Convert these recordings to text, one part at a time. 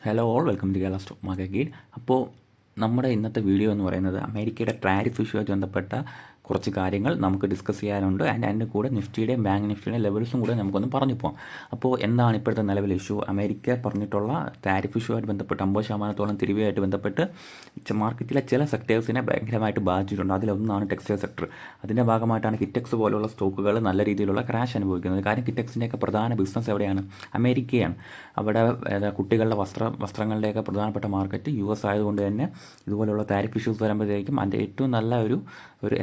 Hello all welcome to Kerala stock market guide. അപ്പോൾ നമ്മുടെ ഇന്നത്തെ വീഡിയോ എന്ന് പറയുന്നത് അമേരിക്കയുടെ ടാരിഫ് ഇഷ്യൂമായിട്ട് ബന്ധപ്പെട്ട കുറച്ച് കാര്യങ്ങൾ നമുക്ക് ഡിസ്കസ് ചെയ്യാനുണ്ട്. അതിൻ്റെ കൂടെ നിഫ്റ്റിയുടെയും ബാങ്ക് നിഫ്റ്റിയുടെയും ലെവൽസും കൂടെ നമുക്കൊന്ന് പറഞ്ഞു പോകാം. അപ്പോൾ എന്താണ് ഇപ്പോഴത്തെ നിലവിൽ ഇഷ്യൂ? അമേരിക്ക പറഞ്ഞിട്ടുള്ള ടാരിഫ് ഇഷ്യൂമായിട്ട് ബന്ധപ്പെട്ട് 50% തിരിവുമായിട്ട് ബന്ധപ്പെട്ട് മാർക്കറ്റിലെ ചില സെക്ടേഴ്സിനെ ഭയങ്കരമായിട്ട് ബാധിച്ചിട്ടുണ്ട്. അതിലൊന്നാണ് ടെക്സ്റ്റൈൽ സെക്ടർ. അതിൻ്റെ ഭാഗമായിട്ടാണ് കിറ്റെക്സ് പോലുള്ള സ്റ്റോക്കുകൾ നല്ല രീതിയിലുള്ള ക്രാഷ് അനുഭവിക്കുന്നത്. കാര്യം കിറ്റെക്സിൻ്റെയൊക്കെ പ്രധാന ബിസിനസ് എവിടെയാണ്? അമേരിക്കയാണ്. അവിടെ കുട്ടികളുടെ വസ്ത്രങ്ങളുടെയൊക്കെ പ്രധാനപ്പെട്ട മാർക്കറ്റ് US ആയതുകൊണ്ട് തന്നെ ഇതുപോലുള്ള ടാരിഫ് ഇഷ്യൂസ് വരുമ്പോഴത്തേക്കും അതിൻ്റെ ഏറ്റവും നല്ല ഒരു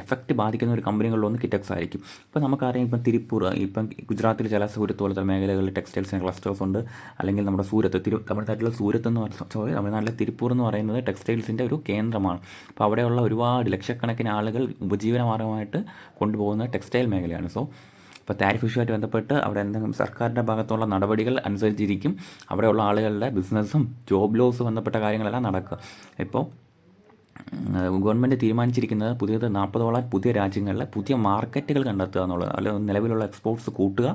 എഫക്റ്റ് ബാധിക്കുന്ന ഒരു കമ്പനികളിലൊന്ന് കിറ്റെക്സ് ആയിരിക്കും. ഇപ്പോൾ നമുക്കറിയാം, ഇപ്പം തിരുപ്പൂർ, ഇപ്പം ഗുജറാത്തിൽ ചില സൂരത്ത് പോലത്തെ മേഖലകളിൽ ടെക്സ്റ്റൈൽസിന് ക്ലസ്റ്റേഴ്സ് ഉണ്ട്. അല്ലെങ്കിൽ നമ്മുടെ സൂരത്ത്, തമിഴ്നാട്ടിലെ സൂരത്ത് എന്ന് പറഞ്ഞ തമിഴ്നാട്ടിലെ തിരുപ്പൂർ എന്ന് പറയുന്നത് ടെക്സ്റ്റൈൽസിൻ്റെ ഒരു കേന്ദ്രമാണ്. അപ്പോൾ അവിടെയുള്ള ഒരുപാട് ലക്ഷക്കണക്കിന് ആളുകൾ ഉപജീവനമാർഗമായിട്ട് കൊണ്ടുപോകുന്ന ടെക്സ്റ്റൈൽ മേഖലയാണ്. സോ ഇപ്പോൾ ടാരിഫ് ഇഷ്യൂമായിട്ട് ബന്ധപ്പെട്ട് അവിടെ എന്തെങ്കിലും സർക്കാരിൻ്റെ ഭാഗത്തുള്ള നടപടികൾ അനുസരിച്ചിരിക്കും അവിടെയുള്ള ആളുകളുടെ ബിസിനസ്സും ജോബ് ലോസ് ബന്ധപ്പെട്ട കാര്യങ്ങളെല്ലാം നടക്കുക. ഇപ്പോൾ ഗവൺമെൻറ് തീരുമാനിച്ചിരിക്കുന്നത് 40 പുതിയ രാജ്യങ്ങളിലെ പുതിയ മാർക്കറ്റുകൾ കണ്ടെത്തുക എന്നുള്ളത്. അല്ലെങ്കിൽ നിലവിലുള്ള എക്സ്പോർട്ട്സ് കൂട്ടുക,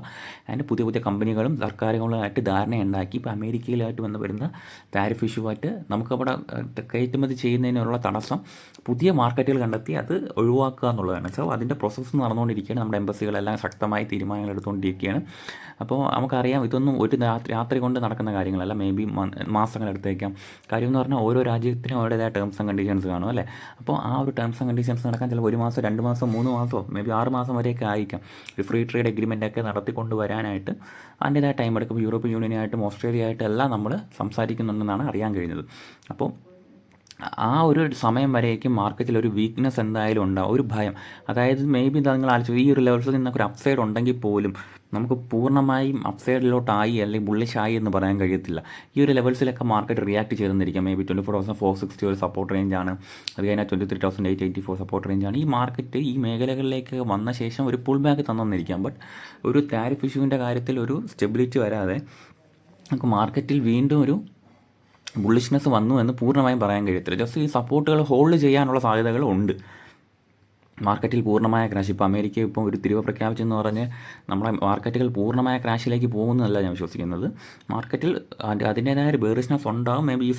അതിൻ്റെ പുതിയ കമ്പനികളും സർക്കാരുകളുമായിട്ട് ധാരണയുണ്ടാക്കി ഇപ്പോൾ അമേരിക്കയിലായിട്ട് വരുന്ന ടാരിഫ് ഇഷ്യൂവായിട്ട് നമുക്കവിടെ കയറ്റുമതി ചെയ്യുന്നതിനുള്ള തടസ്സം പുതിയ മാർക്കറ്റുകൾ കണ്ടെത്തി അത് ഒഴിവാക്കുക എന്നുള്ളതാണ്. സോ അതിൻ്റെ പ്രോസസ്സ് നടന്നുകൊണ്ടിരിക്കുകയാണ്. നമ്മുടെ എംബസികളെല്ലാം ശക്തമായി തീരുമാനങ്ങൾ എടുത്തുകൊണ്ടിരിക്കുകയാണ്. അപ്പോൾ നമുക്കറിയാം, ഇതൊന്നും ഒരു രാത്രി കൊണ്ട് നടക്കുന്ന കാര്യങ്ങളല്ല, മേ ബി മാസങ്ങളെടുത്തേക്കാം. കാര്യം എന്ന് പറഞ്ഞാൽ ഓരോ രാജ്യത്തിനും അവരുടേതായ ടേംസ് ആൻഡ് കണ്ടീഷൻസ് കാണും അല്ലേ. അപ്പോൾ ആ ഒരു ടേംസ് ആൻഡ് കണ്ടീഷൻസ് നടക്കാൻ ചിലപ്പോൾ 1 മാസം, 2 മാസം, 3 മാസമോ മേ ബി 6 മാസം വരെയൊക്കെ ആയിരിക്കാം. ഒരു ഫ്രീ ട്രേഡ് എഗ്രിമെൻ്റൊക്കെ നടത്തിക്കൊണ്ട് വരാനായിട്ട് അതിൻ്റേതായ ടൈം എടുക്കും. യൂറോപ്യൻ യൂണിയനായിട്ടും ഓസ്ട്രേലിയ ആയിട്ടും എല്ലാം നമ്മൾ സംസാരിക്കുന്നുണ്ടെന്നാണ് അറിയാൻ കഴിഞ്ഞത്. അപ്പോൾ ആ ഒരു സമയം വരേക്കും മാർക്കറ്റിൽ ഒരു വീക്ക്നെസ് എന്തായാലും ഉണ്ടാവും, ഒരു ഭയം. അതായത് മേ ബി നിങ്ങൾ ആലോചിച്ചു, ഈ ഒരു ലെവൽസിൽ നിന്നൊക്കെ ഒരു അപ്സൈഡ് ഉണ്ടെങ്കിൽ പോലും നമുക്ക് പൂർണ്ണമായും അപ്സൈഡിലോട്ടായി അല്ലെങ്കിൽ ബുള്ളിഷായി എന്ന് പറയാൻ കഴിയത്തില്ല. ഈ ഒരു ലെവൽസിലൊക്കെ മാർക്കറ്റ് റിയാക്ട് ചെയ്തെന്നിരിക്കാം. മേ ബി 24,460 ഒരു സപ്പോർട്ട് റേഞ്ചാണ്. അത് കഴിഞ്ഞാൽ 23,884 സപ്പോർട്ട് റേഞ്ചാണ്. ഈ മാർക്കറ്റ് ഈ മേഖലകളിലേക്ക് വന്ന ശേഷം ഒരു പുൾ ബാക്ക് തന്നിരിക്കാം. ബട്ട് ഒരു ടാരിഫ് ഇഷ്യൂവിൻ്റെ കാര്യത്തിൽ ഒരു സ്റ്റെബിലിറ്റി വരാതെ നമുക്ക് മാർക്കറ്റിൽ വീണ്ടും ഒരു ബുള്ളിഷ്നെസ് വന്നു എന്ന് പൂർണ്ണമായും പറയാൻ കഴിയത്തില്ല. ജസ്റ്റ് ഈ സപ്പോർട്ടുകൾ ഹോൾഡ് ചെയ്യാനുള്ള സാധ്യതകൾ ഉണ്ട്. മാർക്കറ്റിൽ പൂർണ്ണമായ ക്രാഷ്, ഇപ്പോൾ അമേരിക്ക ഇപ്പോൾ ഒരു തിരിവ് പ്രഖ്യാപിച്ചെന്ന് പറഞ്ഞ് നമ്മുടെ മാർക്കറ്റുകൾ പൂർണ്ണമായ ക്രാഷിലേക്ക് പോകുന്നതല്ല ഞാൻ വിശ്വസിക്കുന്നത്. മാർക്കറ്റിൽ അതിൻ്റേതായ ഒരു ബെയറിഷ്നെസ് ഉണ്ടാകും. മേ ബി ഈ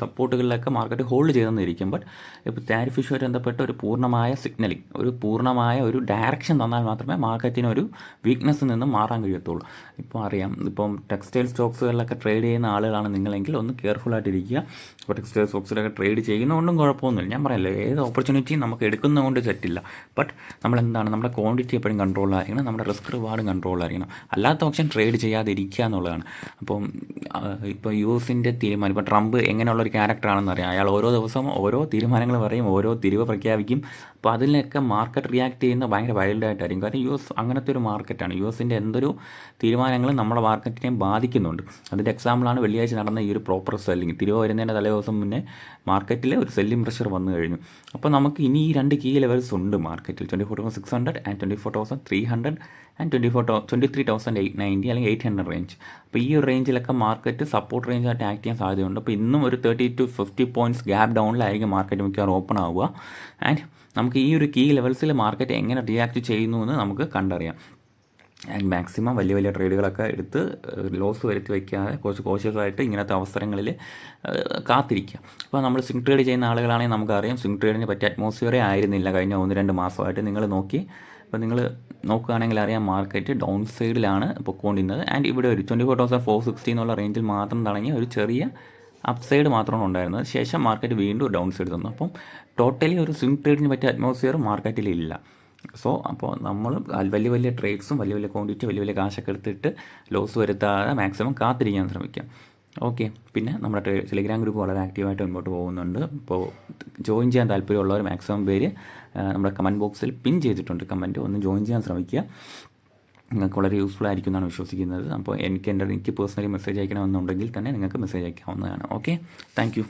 സപ്പോർട്ടുകളിലൊക്കെ മാർക്കറ്റ് ഹോൾഡ് ചെയ്തെന്നിരിക്കും. ബട്ട് ഇപ്പോൾ ടാരിഫ് ഇഷ്യൂമായിട്ട് ബന്ധപ്പെട്ട ഒരു പൂർണ്ണമായ സിഗ്നലിംഗ്, ഒരു പൂർണ്ണമായ ഒരു ഡയറക്ഷൻ തന്നാൽ മാത്രമേ മാർക്കറ്റിന് ഒരു വീക്ക്നെസ്സിൽ നിന്നും മാറാൻ കഴിയത്തുള്ളൂ. ഇപ്പോൾ അറിയാം, ഇപ്പം ടെക്സ്റ്റൈൽ സ്റ്റോക്സുകളിലൊക്കെ ട്രേഡ് ചെയ്യുന്ന ആളുകളാണ് നിങ്ങളെങ്കിൽ ഒന്ന് കെയർഫുള്ളായിട്ടിരിക്കുക. ഇപ്പോൾ ടെക്സ്റ്റൈൽ സ്റ്റോക്സിലൊക്കെ ട്രേഡ് ചെയ്യുന്നതുകൊണ്ടും കുഴപ്പമൊന്നുമില്ല. ഞാൻ പറയല്ലേ, ഏത് ഓപ്പർച്യൂണിറ്റിയും നമുക്ക് എടുക്കുന്നതുകൊണ്ട് തെറ്റില്ല. ബട്ട് നമ്മളെന്താണ്, നമ്മുടെ ക്വാണ്ടിറ്റി എപ്പോഴും കൺട്രോളായിരിക്കണം, നമ്മുടെ റിസ്ക് റിവാർഡും കൺട്രോളായിരിക്കണം. അല്ലാത്ത ഓപ്ഷൻ ട്രേഡ് ചെയ്യാതിരിക്കുക എന്നുള്ളതാണ്. അപ്പം ഇപ്പോൾ US തീരുമാനം, ഇപ്പോൾ ട്രംപ് എങ്ങനെയുള്ള ഒരു ക്യാരക്ടറാണെന്ന് അറിയാം. അയാൾ ഓരോ ദിവസവും ഓരോ തീരുമാനങ്ങൾ പറയും, ഓരോ തിരിവ് പ്രഖ്യാപിക്കും. അപ്പോൾ അതിലൊക്കെ മാർക്കറ്റ് റിയാക്ട് ചെയ്യുന്നത് ഭയങ്കര വൈൽഡായിട്ടായിരിക്കും. കാരണം US അങ്ങനത്തെ ഒരു മാർക്കറ്റാണ്. US എന്തൊരു തീരുമാനങ്ങളും നമ്മുടെ മാർക്കറ്റിനെയും ബാധിക്കുന്നുണ്ട്. അതിൻ്റെ എക്സാമ്പിളാണ് വെള്ളിയാഴ്ച നടന്ന ഈ ഒരു പ്രോപ്പർ സെല്ലിങ്. തിരിവ് വരുന്നതിൻ്റെ തലേ ദിവസം മുന്നേ മാർക്കറ്റിൽ ഒരു സെല്ലിംഗ് പ്രഷർ വന്നു കഴിഞ്ഞു. അപ്പോൾ നമുക്ക് ഇനി ഈ 2 കീ ലെവൽസ് ഉണ്ട് മാർക്കറ്റിൽ, 24,600 ആൻഡ് 24,300 ആൻഡ് 23,890 അല്ലെങ്കിൽ 800 റേഞ്ച്. അപ്പോൾ ഈ ഒരു റേഞ്ചിലൊക്കെ മാർക്കറ്റ് സപ്പോർട്ട് റേഞ്ചായിട്ട് ആക്ട് ചെയ്യാൻ സാധ്യതയുണ്ട്. അപ്പോൾ ഇന്നും ഒരു 30 to 50 പോയിൻറ്റ്സ് ഗ്യാപ്പ് ഡൗണിലായിരിക്കും മാർക്കറ്റ് മിക്കവാറും ഓപ്പൺ ആവുക. ആൻഡ് നമുക്ക് ഈ ഒരു കീ ലെവൽസിൽ മാർക്കറ്റ് എങ്ങനെ റിയാക്ട് ചെയ്യുന്നു എന്ന് നമുക്ക് കണ്ടറിയാം. ആൻഡ് മാക്സിമം വലിയ ട്രേഡുകളൊക്കെ എടുത്ത് ലോസ് വരുത്തി വയ്ക്കാതെ കുറച്ച് കോഷ്യസായിട്ട് ഇങ്ങനത്തെ അവസരങ്ങളിൽ കാത്തിരിക്കുക. ഇപ്പോൾ നമ്മൾ സ്വിംഗ് ട്രേഡ് ചെയ്യുന്ന ആളുകളാണെങ്കിൽ നമുക്കറിയാം, സ്വിംഗ് ട്രേഡിന് പറ്റിയ അറ്റ്മോസ്ഫിയറേ ആയിരുന്നില്ല കഴിഞ്ഞ 1-2 മാസമായിട്ട്. നിങ്ങൾ നോക്കി, അപ്പോൾ നിങ്ങൾ നോക്കുകയാണെങ്കിൽ അറിയാം, മാർക്കറ്റ് ഡൗൺ സൈഡിലാണ് പൊയ്ക്കൊണ്ടിരുന്നത്. ആൻഡ് ഇവിടെ ഒരു 24,460 എന്നുള്ള റേഞ്ചിൽ മാത്രം തുടങ്ങിയ ഒരു ചെറിയ അപ്സൈഡ് മാത്രമാണ് ഉണ്ടായിരുന്നത്. ശേഷം മാർക്കറ്റ് വീണ്ടും ഡൗൺ സൈഡ് തന്നു. അപ്പം ടോട്ടലി ഒരു സ്വിംഗ് ട്രേഡിന് പറ്റിയ അറ്റ്മോസ്ഫിയർ മാർക്കറ്റിലില്ല. സോ അപ്പോൾ നമ്മൾ വലിയ ട്രേഡ്സും വലിയ ക്വാണ്ടിറ്റി വലിയ കാശൊക്കെ എടുത്തിട്ട് ലോസ് വരുത്താതെ മാക്സിമം കാത്തിരിക്കാൻ ശ്രമിക്കാം. ഓക്കെ. പിന്നെ നമ്മുടെ ടെലിഗ്രാം ഗ്രൂപ്പ് വളരെ ആക്റ്റീവായിട്ട് മുമ്പോട്ട് പോകുന്നുണ്ട്. ഇപ്പോൾ ജോയിൻ ചെയ്യാൻ താല്പര്യമുള്ളവർ മാക്സിമം പേര് നമ്മുടെ കമൻറ്റ് ബോക്സിൽ പിൻ ചെയ്തിട്ടുണ്ട്. കമൻറ്റ് ഒന്ന് ജോയിൻ ചെയ്യാൻ ശ്രമിക്കുക. നിങ്ങൾക്ക് വളരെ യൂസ്ഫുൾ ആയിരിക്കും എന്നാണ് വിശ്വസിക്കുന്നത്. അപ്പോൾ എനിക്ക് പേഴ്സണലി മെസ്സേജ് അയക്കണമെന്നുണ്ടെങ്കിൽ തന്നെ നിങ്ങൾക്ക് മെസ്സേജ് അയക്കാവുന്നതാണ്. Okay, thank U.